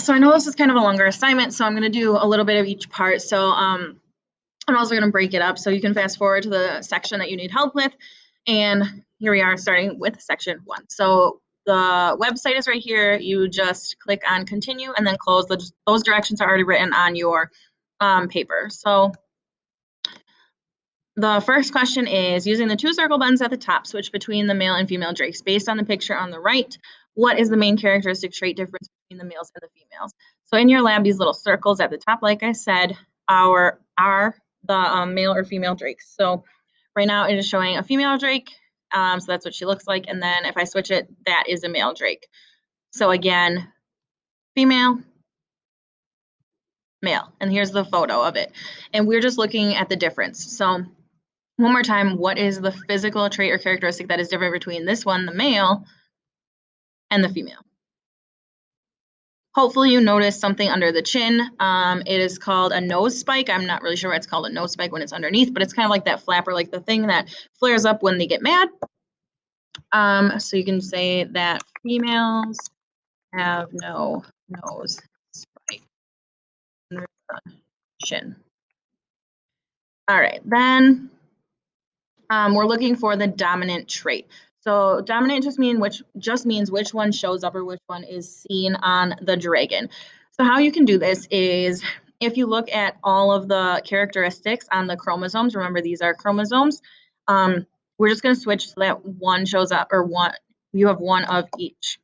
so I know this is kind of a longer assignment, so I'm going to do a little bit of each part. So I'm also going to break it up so you can fast forward to the section that you need help with. And here we are starting with section 1. So the website is right here. You just click on continue and then close. Those directions are already written on your paper. So the first question is, using the 2 circle buttons at the top, switch between the male and female drakes. Based on the picture on the right, what is the main characteristic trait difference between the males and the females? So in your lab, these little circles at the top, like I said, are the male or female drakes. So right now it is showing a female drake, so that's what she looks like. And then if I switch it, that is a male drake. So again, female, male, and here's the photo of it. And we're just looking at the difference. So one more time, what is the physical trait or characteristic that is different between this one, the male, and the female? Hopefully you notice something under the chin. It is called a nose spike. I'm not really sure why it's called a nose spike when it's underneath, but it's kind of like that flapper, like the thing that flares up when they get mad. So you can say that females have no nose spike under the chin. All right, then we're looking for the dominant trait. So dominant just means which one shows up or which one is seen on the dragon. So how you can do this is if you look at all of the characteristics on the chromosomes, remember these are chromosomes, we're just going to switch so that one shows up, or you have one of each.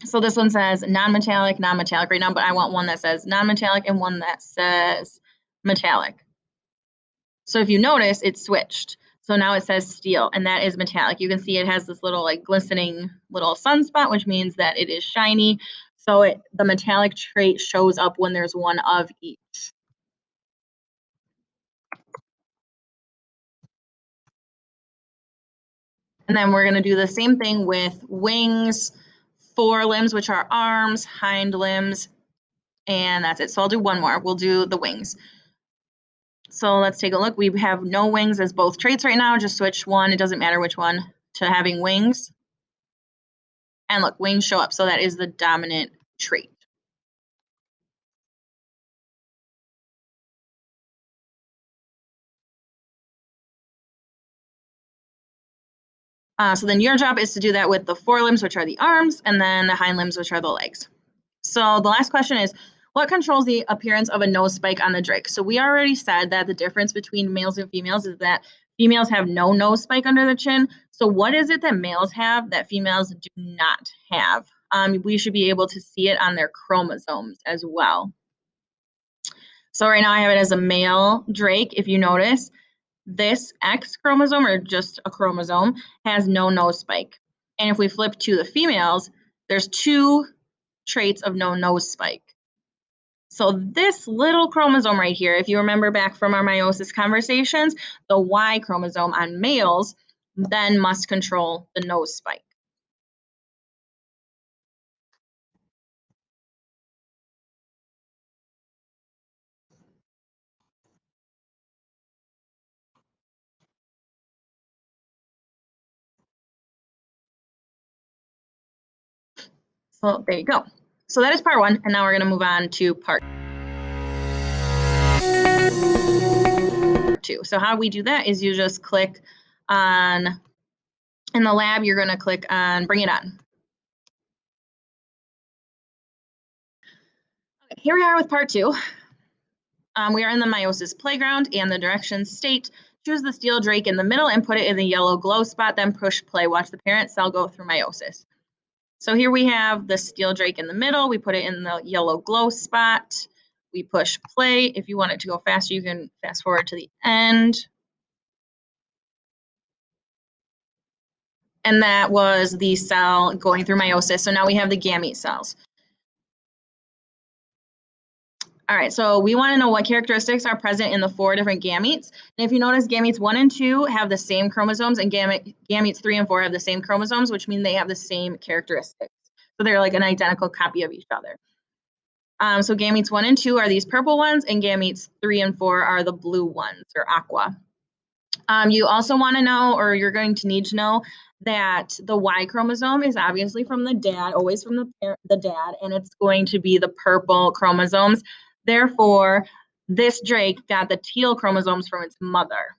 So this one says non-metallic right now, but I want one that says non-metallic and one that says metallic. So if you notice, it's switched. So now it says steel, and that is metallic. You can see it has this little like glistening little sunspot, which means that it is shiny. So the metallic trait shows up when there's one of each. And then we're going to do the same thing with wings, forelimbs, which are arms, hind limbs, and that's it. So I'll do one more. We'll do the wings. So let's take a look. We have no wings as both traits right now. Just switch one, it doesn't matter which one, to having wings. And look, wings show up. So that is the dominant trait. So then your job is to do that with the forelimbs, which are the arms, and then the hind limbs, which are the legs. So the last question is, what controls the appearance of a nose spike on the drake? So we already said that the difference between males and females is that females have no nose spike under the chin. So what is it that males have that females do not have? We should be able to see it on their chromosomes as well. So right now I have it as a male drake. If you notice, this X chromosome, or just a chromosome, has no nose spike. And if we flip to the females, there's 2 traits of no nose spike. So this little chromosome right here, if you remember back from our meiosis conversations, the Y chromosome on males then must control the nose spike. So there you go. So that is part 1, and now we're going to move on to part 2. So how we do that is you just click on, in the lab, you're going to click on bring it on. Okay, here we are with part 2. We are in the meiosis playground, and the directions state, choose the steel drake in the middle and put it in the yellow glow spot, then push play. Watch the parent cell go through meiosis. So here we have the steel drake in the middle. We put it in the yellow glow spot. We push play. If you want it to go faster, you can fast forward to the end. And that was the cell going through meiosis. So now we have the gamete cells. All right, so we want to know what characteristics are present in the 4 different gametes. And if you notice, gametes 1 and 2 have the same chromosomes, and gametes 3 and 4 have the same chromosomes, which means they have the same characteristics. So they're like an identical copy of each other. So gametes 1 and 2 are these purple ones, and gametes 3 and 4 are the blue ones, or aqua. You also want to know, or you're going to need to know, that the Y chromosome is obviously from the dad, always from the dad, and it's going to be the purple chromosomes. Therefore, this drake got the teal chromosomes from its mother.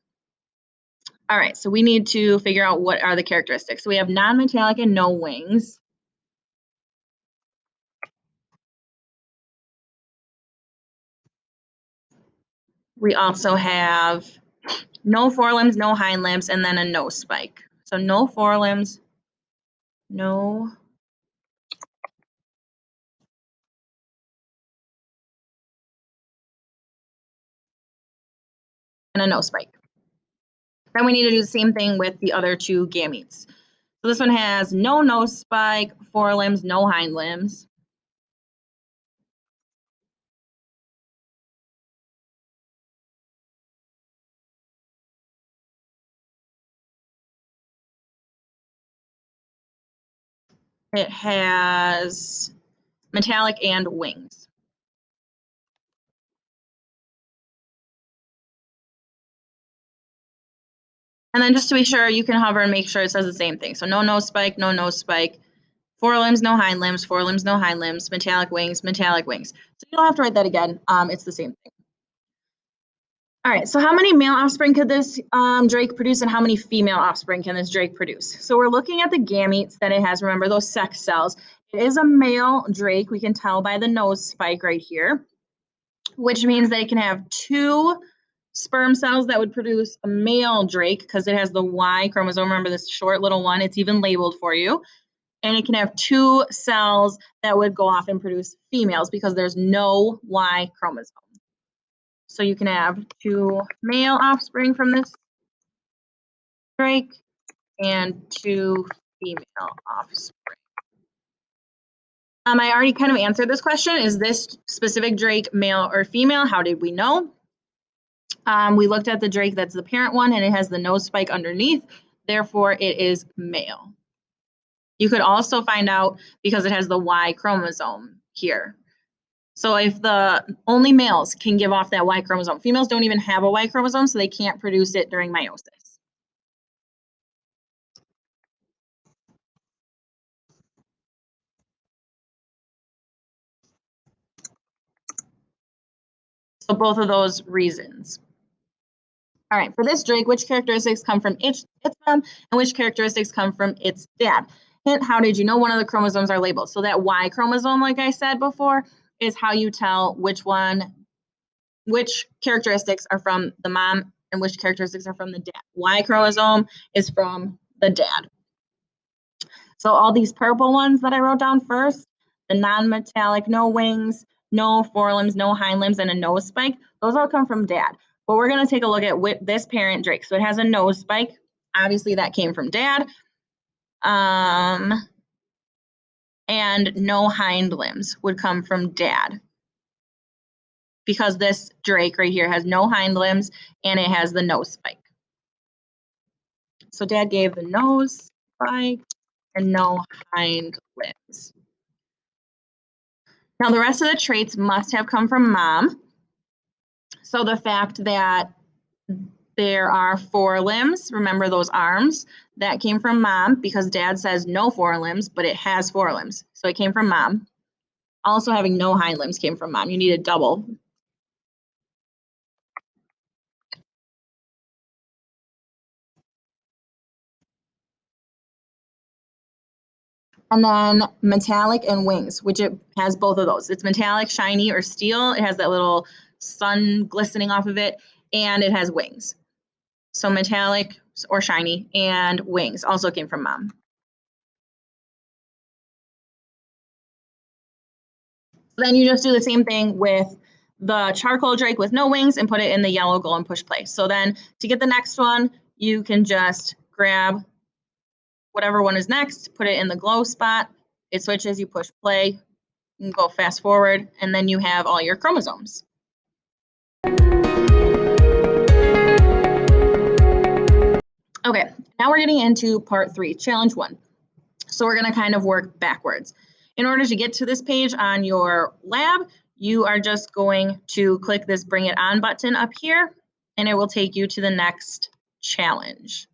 All right, so we need to figure out what are the characteristics. So we have non-metallic and no wings. We also have no forelimbs, no hind limbs, and then a nose spike. So no forelimbs, no and a nose spike. Then we need to do the same thing with the other two gametes. So this one has no nose spike, forelimbs, no hind limbs. It has metallic and wings. And then just to be sure, you can hover and make sure it says the same thing. So no nose spike, no nose spike, forelimbs, no hind limbs, forelimbs, no hind limbs, metallic wings, metallic wings. So you don't have to write that again. It's the same thing. All right, so how many male offspring could this drake produce and how many female offspring can this drake produce? So we're looking at the gametes that it has. Remember those sex cells. It is a male drake. We can tell by the nose spike right here, which means they can have two sperm cells that would produce a male drake because it has the Y chromosome. Remember this short little one, it's even labeled for you. And it can have two cells that would go off and produce females because there's no Y chromosome. So you can have two male offspring from this drake and two female offspring. I already kind of answered this question. Is this specific drake male or female? How did we know? We looked at the drake that's the parent one and it has the nose spike underneath. Therefore, it is male. You could also find out because it has the Y chromosome here. So if the only males can give off that Y chromosome, females don't even have a Y chromosome, so they can't produce it during meiosis. So both of those reasons. All right, for this drake, which characteristics come from its mom and which characteristics come from its dad? Hint, how did you know one of the chromosomes are labeled? So that Y chromosome, like I said before, is how you tell which characteristics are from the mom and which characteristics are from the dad. Y chromosome is from the dad. So all these purple ones that I wrote down first, the non-metallic, no wings, no forelimbs, no hind limbs, and a nose spike, those all come from dad. But we're going to take a look at this parent drake. So it has a nose spike. Obviously, that came from dad. And no hind limbs would come from dad. Because this drake right here has no hind limbs and it has the nose spike. So dad gave the nose spike and no hind limbs. Now the rest of the traits must have come from mom. So the fact that there are forelimbs, remember those arms, that came from mom because dad says no forelimbs, but it has forelimbs. So it came from mom. Also having no hind limbs came from mom. You need a double. And then metallic and wings, which it has both of those. It's metallic, shiny, or steel. It has that little sun glistening off of it, and it has wings. So metallic or shiny and wings also came from mom. Then you just do the same thing with the charcoal drake with no wings and put it in the yellow glow and push play. So then to get the next one, you can just grab whatever one is next, put it in the glow spot. It switches, you push play, you can go fast forward, and then you have all your chromosomes. Okay, now we're getting into part 3, challenge 1. So we're going to kind of work backwards. In order to get to this page on your lab, you are just going to click this Bring It On button up here, and it will take you to the next challenge.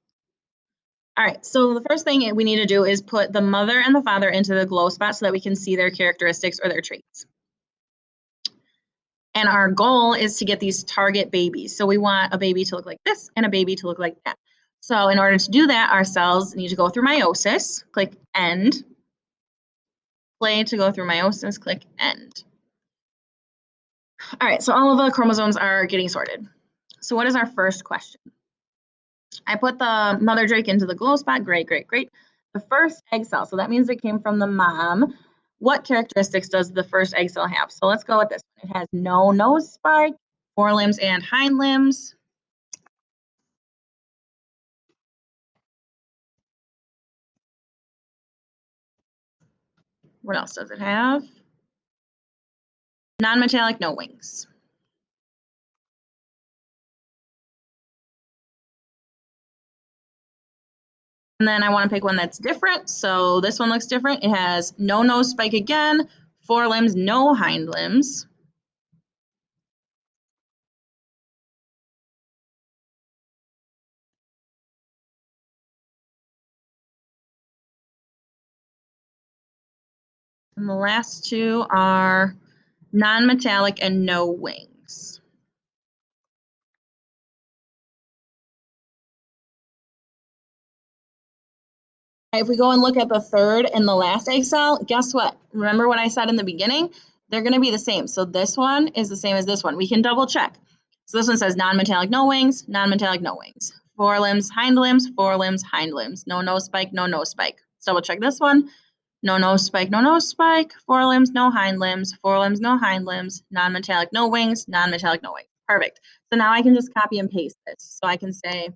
All right, so the first thing we need to do is put the mother and the father into the glow spot so that we can see their characteristics or their traits. And our goal is to get these target babies. So we want a baby to look like this and a baby to look like that. So in order to do that, our cells need to go through meiosis, click end. Play to go through meiosis, click end. All right, so all of the chromosomes are getting sorted. So what is our first question? I put the mother drake into the glow spot. Great, great, great. The first egg cell, so that means it came from the mom. What characteristics does the first egg cell have? So let's go with this one. It has no nose spike, forelimbs and hind limbs. What else does it have? Non-metallic, no wings. And then I want to pick one that's different. So this one looks different. It has no nose spike again, forelimbs, no hind limbs. And the last two are non-metallic and no wings. If we go and look at the third and the last egg cell, guess what? Remember what I said in the beginning? They're going to be the same. So this one is the same as this one. We can double check. So this one says non-metallic, no wings, non-metallic, no wings. Forelimbs, hind limbs, forelimbs, hind limbs. No nose spike, no nose spike. So double check this one. No nose spike, no nose spike. Forelimbs, no hind limbs. Forelimbs, no hind limbs. Non-metallic, no wings. Non-metallic, no wings. Perfect. So now I can just copy and paste this. So I can say,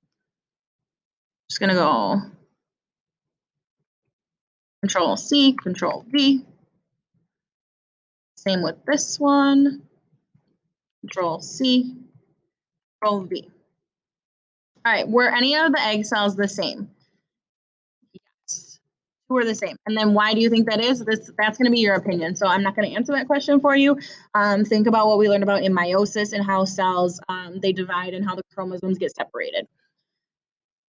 just going to go Control C, Control V. Same with this one. Control C, Control V. All right, were any of the egg cells the same? Yes, two are the same. And then why do you think that is? That's going to be your opinion. So I'm not going to answer that question for you. Think about what we learned about in meiosis and how cells, they divide and how the chromosomes get separated.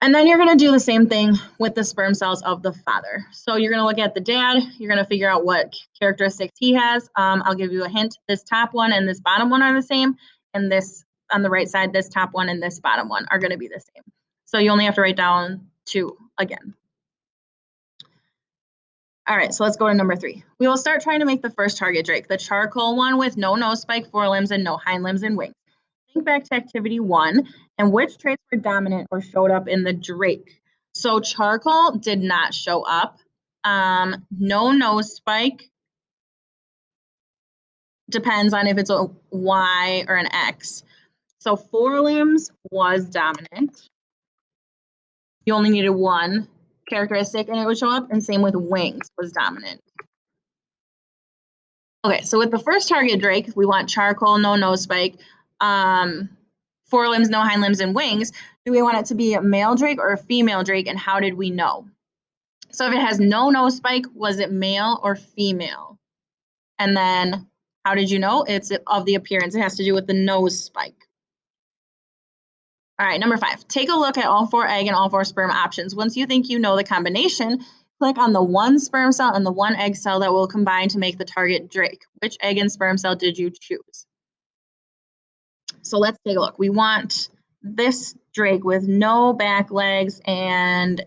And then you're going to do the same thing with the sperm cells of the father. So you're going to look at the dad. You're going to figure out what characteristics he has. I'll give you a hint. This top one and this bottom one are the same. And this on the right side, this top one and this bottom one are going to be the same. So you only have to write down two again. All right, so let's go to number 3. We will start trying to make the first target drake, the charcoal one with no nose spike, forelimbs, and no hind limbs and wings. Think back to activity 1 and which traits were dominant or showed up in the drake. So charcoal did not show up. No nose spike depends on if it's a Y or an X. So forelimbs was dominant. You only needed one characteristic and it would show up, and same with wings was dominant. Okay, so with the first target drake, we want charcoal, no nose spike, forelimbs, no hind limbs, and wings. Do we want it to be a male drake or a female drake, and how did we know? So if it has no nose spike, was it male or female? And then how did you know? It's of the appearance. It has to do with the nose spike. All right, number 5, take a look at all 4 egg and all 4 sperm options. Once you think you know the combination, click on the one sperm cell and the one egg cell that will combine to make the target drake. Which egg and sperm cell did you choose? So let's take a look. We want this drake with no back legs and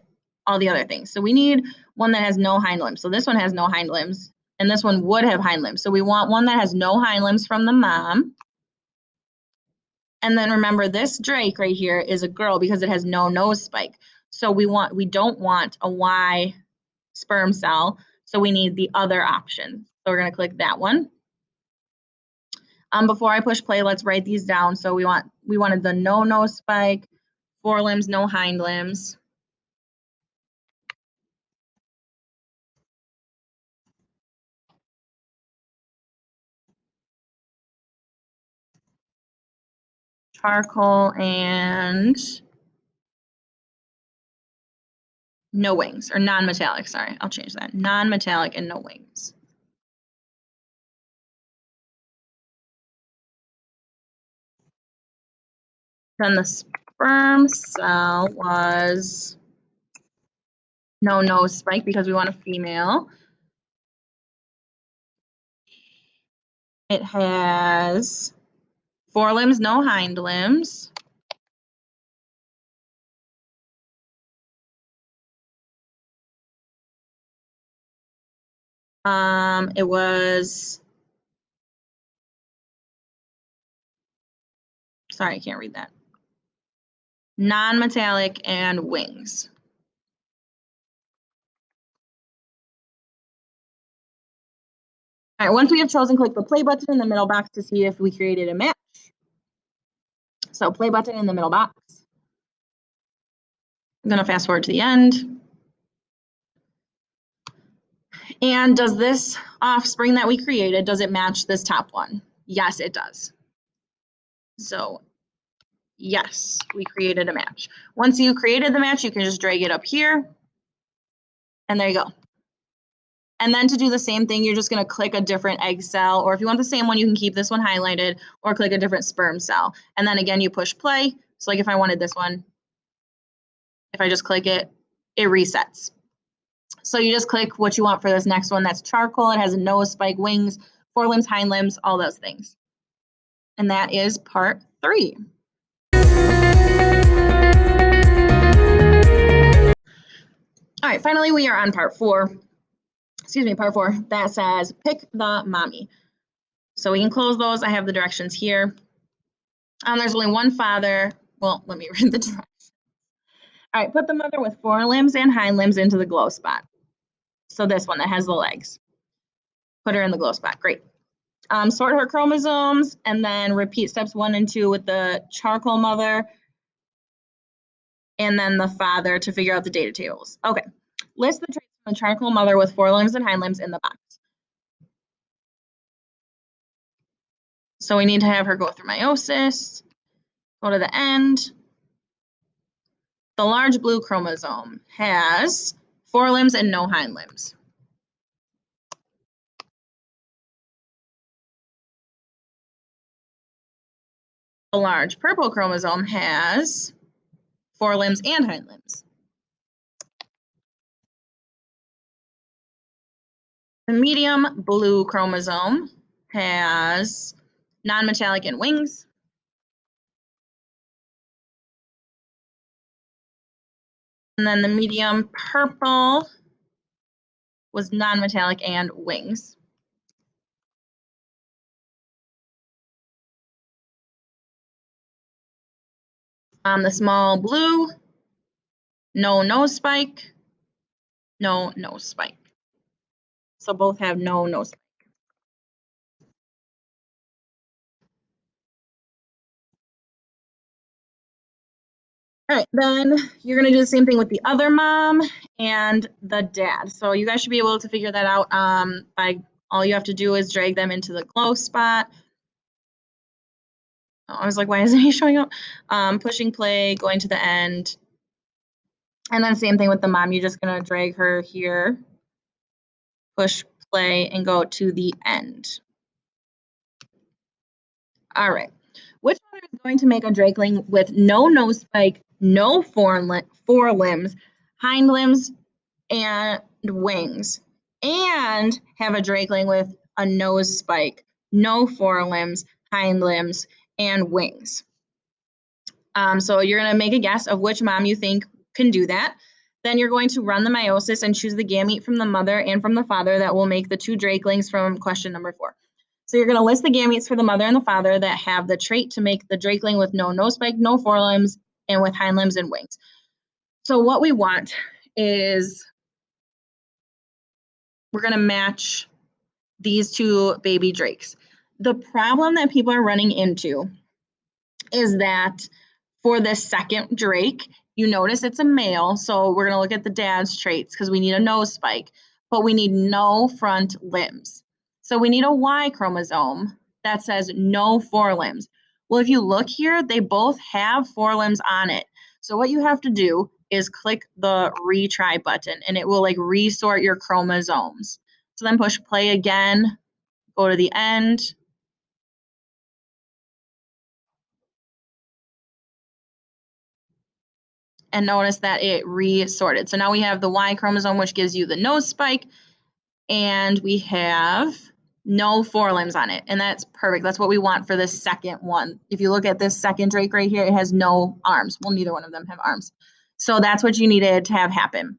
all the other things. So we need one that has no hind limbs. So this one has no hind limbs, and this one would have hind limbs. So we want one that has no hind limbs from the mom. And then remember, this drake right here is a girl because it has no nose spike. So we don't want a Y sperm cell. So we need the other option. So we're going to click that one. Before I push play, let's write these down. So we wanted the no nose spike, forelimbs, no hind limbs. Charcoal and no wings, or non-metallic, sorry, I'll change that. Non-metallic and no wings. Then the sperm cell was No nose spike because we want a female. It has forelimbs, no hind limbs. It was, sorry, I can't read that. Non-metallic and wings. All right, once we have chosen, click the play button in the middle box to see if we created a match. So play button in the middle box. I'm gonna fast forward to the end. And does this offspring that we created, does it match this top one? Yes, it does. So yes, we created a match. Once you created the match, you can just drag it up here. And there you go. And then to do the same thing, you're just gonna click a different egg cell, or if you want the same one, you can keep this one highlighted or click a different sperm cell. And then again, you push play. So like if I wanted this one, if I just click it, it resets. So you just click what you want for this next one. That's charcoal. It has a nose, spike, wings, forelimbs, hind limbs, all those things. And that is part 3. All right, finally, we are on part 4. Excuse me, part 4. That says pick the mommy. So we can close those. I have the directions here. There's only one father. Well, let me read the directions. All right, put the mother with forelimbs and hind limbs into the glow spot. So this one that has the legs. Put her in the glow spot. Great. Sort her chromosomes and then repeat steps 1 and 2 with the charcoal mother and then the father to figure out the data tables. Okay. List the traits from the charcoal mother with forelimbs and hind limbs in the box. So we need to have her go through meiosis, go to the end. The large blue chromosome has forelimbs and no hind limbs. The large purple chromosome has forelimbs and hind limbs. The medium blue chromosome has non-metallic and wings. And then the medium purple was non-metallic and wings. The small blue, no nose spike, no nose spike. So both have no nose spike. All right, then you're gonna do the same thing with the other mom and the dad. So you guys should be able to figure that out by all you have to do is drag them into the glow spot. Oh, I was like, why isn't he showing up? Pushing play, going to the end. And then same thing with the mom. You're just gonna drag her here, push play, and go to the end. All right. Which mother is going to make a drakeling with no nose spike, no forelimbs, hind limbs, and wings, and have a drakeling with a nose spike, no forelimbs, hind limbs, and wings? So you're going to make a guess of which mom you think can do that. Then you're going to run the meiosis and choose the gamete from the mother and from the father that will make the 2 drakelings from question number 4. So you're going to list the gametes for the mother and the father that have the trait to make the drakeling with no nose spike, no forelimbs, and with hind limbs and wings. So what we want is we're going to match these 2 baby drakes. The problem that people are running into is that for the second drake, you notice it's a male, so we're going to look at the dad's traits because we need a nose spike, but we need no front limbs. So we need a Y chromosome that says no forelimbs. Well, if you look here, they both have forelimbs on it. So what you have to do is click the retry button and it will like resort your chromosomes. So then push play again, go to the end. and notice that it resorted. So now we have the Y chromosome, which gives you the nose spike, and we have no forelimbs on it, and that's perfect. That's what we want for this second one. If you look at this second drake right here, it has no arms. Well, neither one of them have arms. So that's what you needed to have happen.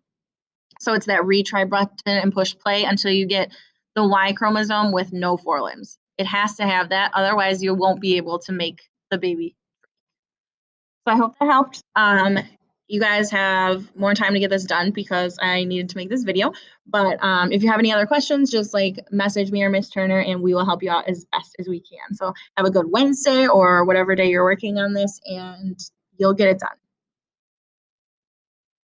So it's that retry button and push play until you get the Y chromosome with no forelimbs. It has to have that, otherwise you won't be able to make the baby. So I hope that helped. You guys have more time to get this done because I needed to make this video. But if you have any other questions, just like message me or Miss Turner and we will help you out as best as we can. So have a good Wednesday or whatever day you're working on this and you'll get it done.